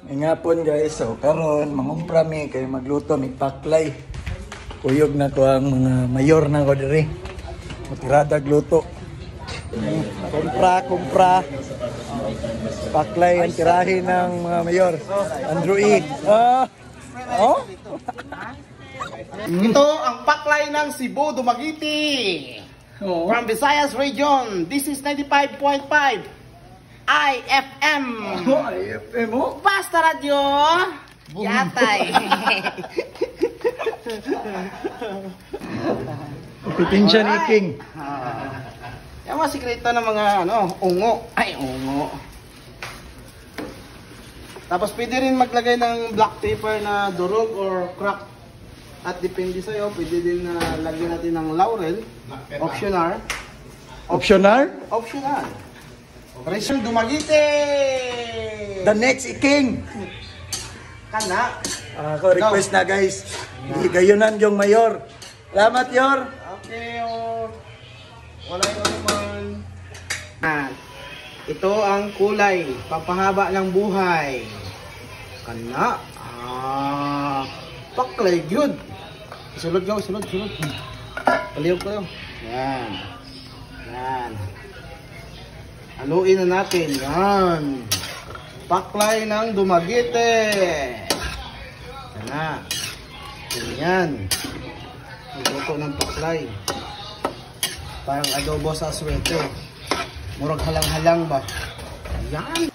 Ngapon guys, so karon mangumpra mi kay magluto mi paklay. Kuyog na ko ang mga mayor na ko diri. Matirada gluto. Kumpra. Paklay ang tirahin ng mga mayor. Andrew E. Oh? Ito ang paklay ng Cebu, Dumaguete. From Visayas region. This is 95.5 IFM. IFM mo? Basta radyo. Yatay. Pitensya ni King. Yung mga sikreto ng mga ungo. Ay, ungo. Tapos pwede rin maglagay ng black pepper na durog or crack. At depende sa'yo, pwede din na lagyan natin ng laurel. Optional. Optional. Region Dumaguete! The next King. Kana. Ako request na guys. Gayunan yung mayor. Salamat yor. Okay, wala yung naman. Ito ang kulay. Pampahaba ng buhay. Kana. Paklay, good. Sulod. Palihog ko yun. Yan. Haluin na natin. Yan. Paklay ng Dumaguete. Kana. Ganyan. Luto ng paklay. Parang adobo sa aswete. Murag halang-halang ba? Yan.